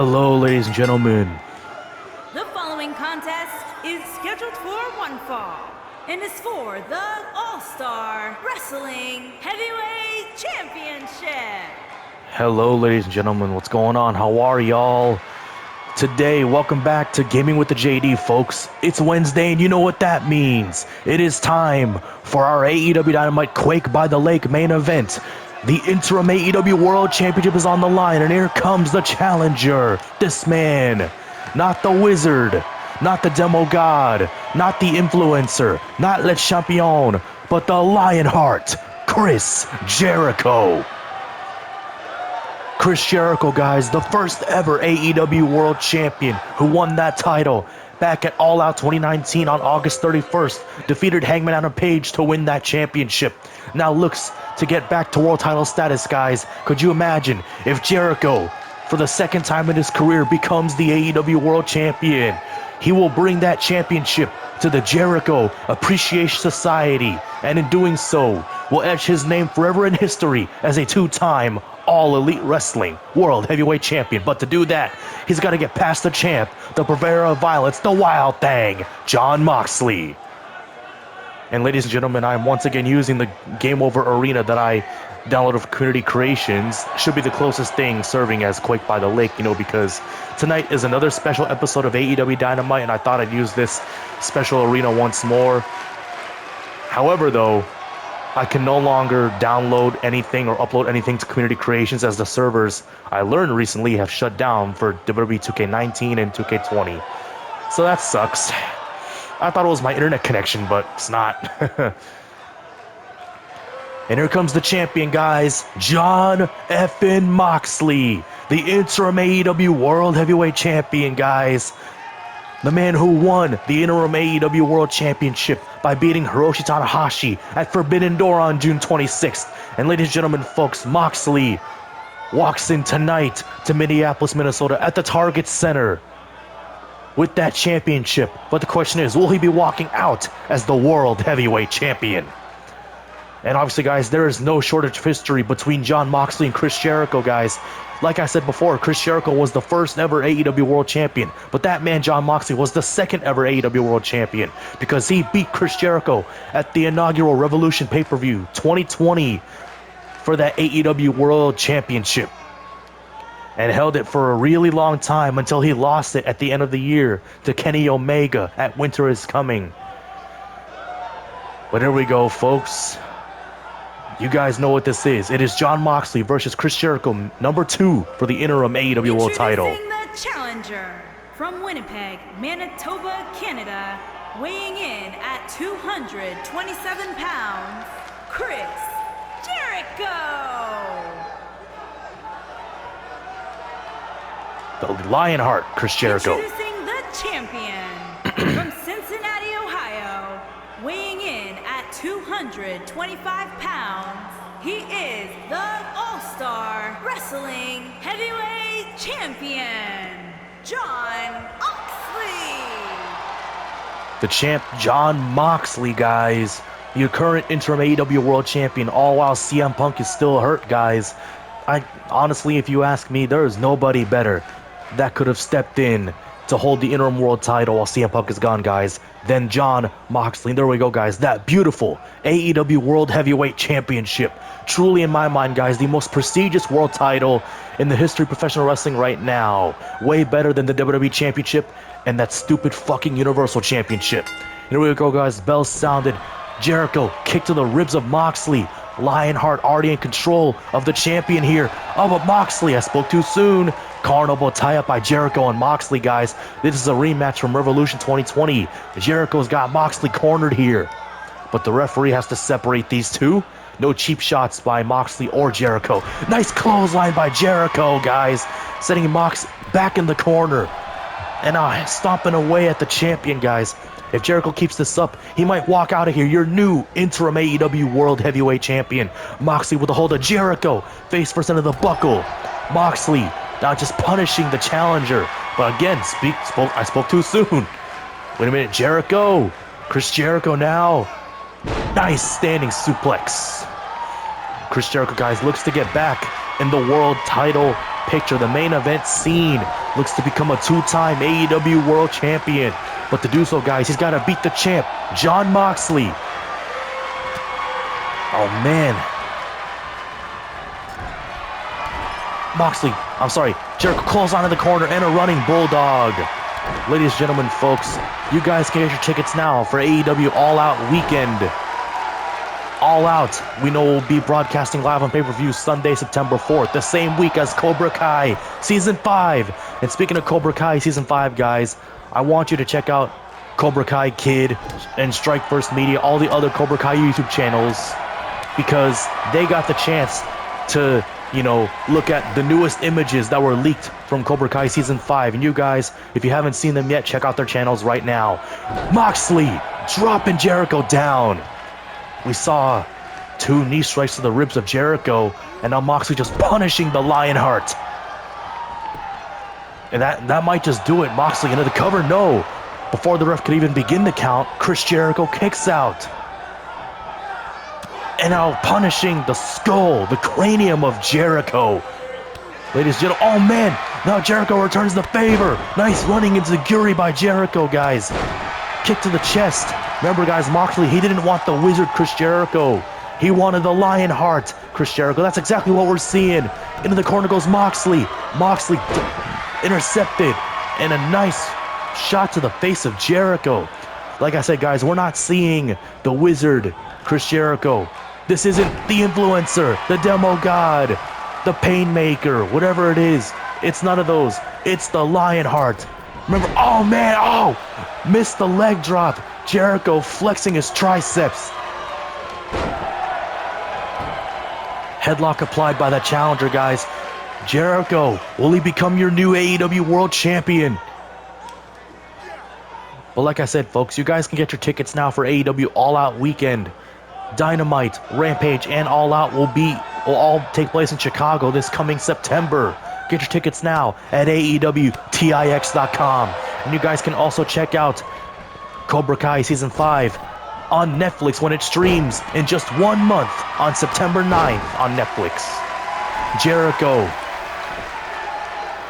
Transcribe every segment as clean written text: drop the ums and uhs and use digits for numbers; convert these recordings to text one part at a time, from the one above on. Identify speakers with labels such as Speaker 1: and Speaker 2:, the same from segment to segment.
Speaker 1: Hello, ladies and gentlemen.
Speaker 2: The following contest is scheduled for one fall and is for the All-Star Wrestling Heavyweight Championship.
Speaker 1: Hello, ladies and gentlemen. What's going on? How are y'all? Today, welcome back to Gaming with the JD, folks. It's Wednesday, and you know what that means. It is time for our AEW Dynamite Quake by the Lake main event. The Interim AEW World Championship is on the line, and here comes the challenger. This man, not the wizard, not the demo god, not the influencer, not Le Champion, but the Lionheart, Chris Jericho. Chris Jericho, guys, the first ever AEW World Champion who won that title back at All Out 2019 on August 31st, defeated Hangman Adam Page to win that championship. Now looks to get back to world title status, guys. Could you imagine if Jericho, for the second time in his career, becomes the AEW World Champion? He will bring that championship to the Jericho Appreciation Society, and in doing so, will etch his name forever in history as a two-time All Elite Wrestling World Heavyweight Champion. But to do that, he's got to get past the champ, the purveyor of violence, the Wild Thing, Jon Moxley. And ladies and gentlemen, I'm once again using the Game Over Arena that I downloaded for Community Creations. Should be the closest thing serving as Quake by the Lake, because tonight is another special episode of AEW Dynamite, and I thought I'd use this special arena once more. However, though, I can no longer download anything or upload anything to Community Creations, as the servers, I learned recently, have shut down for WWE 2K19 and 2K20. So that sucks. I thought it was my internet connection, but it's not. And here comes the champion, guys. Jon effing Moxley, the Interim AEW World Heavyweight Champion, guys. The man who won the Interim AEW World Championship by beating Hiroshi Tanahashi at Forbidden Door on June 26th. And ladies and gentlemen, folks, Moxley walks in tonight to Minneapolis, Minnesota at the Target Center with that championship. But the question is, will he be walking out as the World Heavyweight Champion? And obviously, guys, there is no shortage of history between Jon Moxley and Chris Jericho, guys. Like I said before, Chris Jericho was the first ever AEW World Champion. But that man, Jon Moxley, was the second ever AEW World Champion, because he beat Chris Jericho at the inaugural Revolution pay-per-view 2020 for that AEW World Championship. And held it for a really long time until he lost it at the end of the year to Kenny Omega at Winter Is Coming. But here we go, folks. You guys know what this is. It is Jon Moxley versus Chris Jericho, number 2 for the Interim AEW World title.
Speaker 2: Introducing the challenger from Winnipeg, Manitoba, Canada, weighing in at 227 pounds, Chris Jericho.
Speaker 1: The Lionheart, Chris Jericho.
Speaker 2: Introducing the champion from Cincinnati, Ohio, weighing in at 225 pounds, he is the All-Star Wrestling Heavyweight Champion, Jon Moxley.
Speaker 1: The champ, Jon Moxley, guys. The current Interim AEW World Champion, all while CM Punk is still hurt, guys. Honestly, if you ask me, there is nobody better that could have stepped in to hold the Interim World title while CM Punk is gone, guys, than Jon Moxley. There we go, guys. That beautiful AEW World Heavyweight Championship. Truly, in my mind, guys, the most prestigious world title in the history of professional wrestling right now. Way better than the WWE Championship and that stupid fucking Universal Championship. Here we go, guys. Bells sounded. Jericho kicked to the ribs of Moxley. Lionheart already in control of the champion here. Oh, but Moxley, I spoke too soon. Carnival tie-up by Jericho and Moxley, guys. This is a rematch from Revolution 2020. Jericho's got Moxley cornered here, but the referee has to separate these two. No cheap shots by Moxley or Jericho. Nice clothesline by Jericho, guys, setting Mox back in the corner and stomping away at the champion, guys. If Jericho keeps this up, he might walk out of here your new Interim AEW World Heavyweight Champion. Moxley with a hold of Jericho, face first into the buckle. Moxley now just punishing the challenger. But again, I spoke too soon. Wait a minute, Jericho. Chris Jericho now. Nice standing suplex. Chris Jericho, guys, looks to get back in the world title picture, the main event scene, looks to become a two-time AEW World Champion. But to do so, guys, he's got to beat the champ, Jon Moxley. Oh, man. Jericho calls onto the corner and a running bulldog. Ladies and gentlemen, folks, you guys can get your tickets now for AEW All Out Weekend. All Out, we know will be broadcasting live on pay-per-view Sunday, September 4th, the same week as Cobra Kai Season 5. And speaking of Cobra Kai Season 5, guys, I want you to check out Cobra Kai Kid and Strike First Media, all the other Cobra Kai YouTube channels, because they got the chance to, you know, look at the newest images that were leaked from Cobra Kai Season 5. And you guys, if you haven't seen them yet, check out their channels right now. Moxley dropping Jericho down. We saw 2 knee strikes to the ribs of Jericho, and now Moxley just punishing the Lionheart. And that might just do it. Moxley into the cover, no. Before the ref could even begin the count, Chris Jericho kicks out. And now punishing the skull, the cranium of Jericho. Ladies and gentlemen, oh man, now Jericho returns the favor. Nice running enziguri by Jericho, guys. Kick to the chest. Remember, guys, Moxley, he didn't want the wizard Chris Jericho. He wanted the Lionheart Chris Jericho. That's exactly what we're seeing. Into the corner goes Moxley. Moxley intercepted. And a nice shot to the face of Jericho. Like I said, guys, we're not seeing the wizard Chris Jericho. This isn't the influencer, the demo god, the painmaker, whatever it is. It's none of those. It's the Lionheart. Remember, oh man, oh, missed the leg drop. Jericho flexing his triceps. Headlock applied by the challenger, guys. Jericho, will he become your new AEW World Champion? But like I said, folks, you guys can get your tickets now for AEW All Out Weekend. Dynamite, Rampage, and All Out will all take place in Chicago this coming September. Get your tickets now at AEWTIX.com. And you guys can also check out Cobra Kai Season 5 on Netflix when it streams in just 1 month on September 9th on Netflix. Jericho.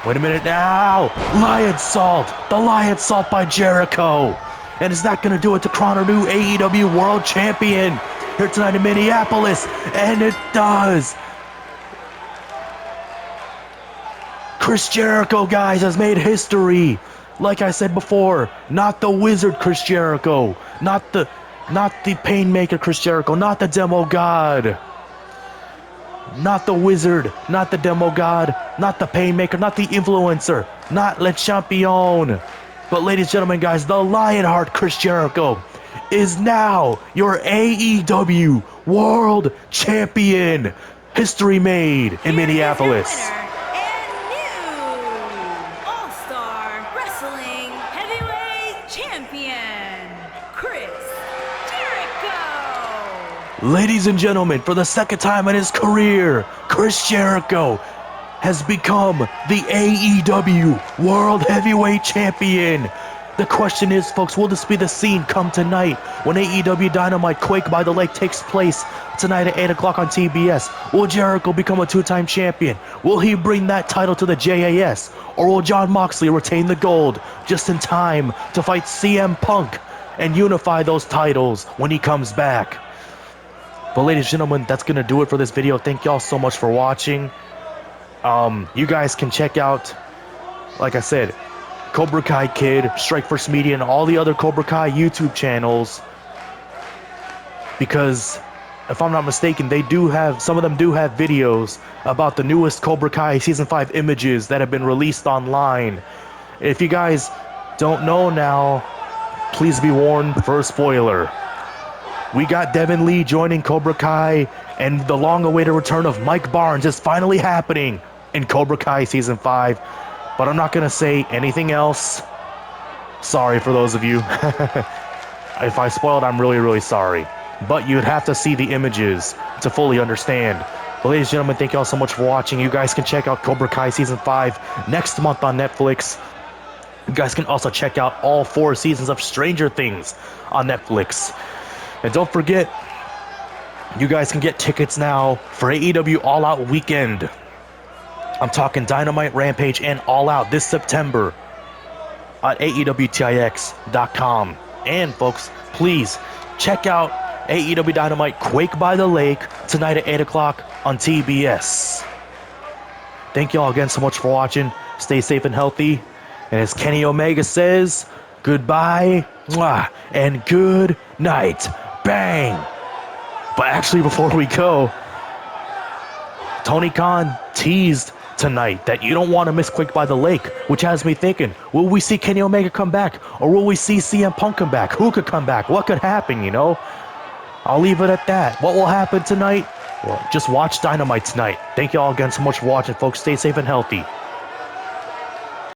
Speaker 1: Wait a minute now. Lion Salt. The Lion Salt by Jericho. And is that going to do it to crown our new AEW World Champion here tonight in Minneapolis? And it does. Chris Jericho, guys, has made history. Like I said before, not the wizard Chris Jericho, not the painmaker Chris Jericho, not the demo god, not the wizard, not the demo god, not the painmaker, not the influencer, not Le Champion. But ladies and gentlemen, guys, the Lionheart Chris Jericho is now your AEW World Champion. History made in Minneapolis. Ladies and gentlemen, for the second time in his career, Chris Jericho has become the AEW World Heavyweight Champion. The question is, folks, will this be the scene come tonight when AEW Dynamite Quake by the Lake takes place tonight at 8 o'clock on TBS? Will Jericho become a two-time champion? Will he bring that title to the JAS? Or will Jon Moxley retain the gold just in time to fight CM Punk and unify those titles when he comes back? But ladies and gentlemen, that's going to do it for this video. Thank y'all so much for watching. You guys can check out, like I said, Cobra Kai Kid, Strike First Media, and all the other Cobra Kai YouTube channels. Because, if I'm not mistaken, some of them do have videos about the newest Cobra Kai Season 5 images that have been released online. If you guys don't know now, please be warned for a spoiler. We got Devin Lee joining Cobra Kai, and the long-awaited return of Mike Barnes is finally happening in Cobra Kai Season 5. But I'm not going to say anything else. Sorry for those of you. If I spoiled, I'm really, really sorry. But you'd have to see the images to fully understand. But ladies and gentlemen, thank you all so much for watching. You guys can check out Cobra Kai Season 5 next month on Netflix. You guys can also check out all 4 seasons of Stranger Things on Netflix. And don't forget, you guys can get tickets now for AEW All Out Weekend. I'm talking Dynamite, Rampage, and All Out this September at AEWTIX.com. And folks, please check out AEW Dynamite Quake by the Lake tonight at 8 o'clock on TBS. Thank you all again so much for watching. Stay safe and healthy. And as Kenny Omega says, goodbye mwah, and good night. Bang! But actually, before we go, Tony Khan teased tonight that you don't want to miss Quake by the Lake, which has me thinking, will we see Kenny Omega come back? Or will we see CM Punk come back? Who could come back? What could happen, you know? I'll leave it at that. What will happen tonight? Well, just watch Dynamite tonight. Thank you all again so much for watching, folks. Stay safe and healthy.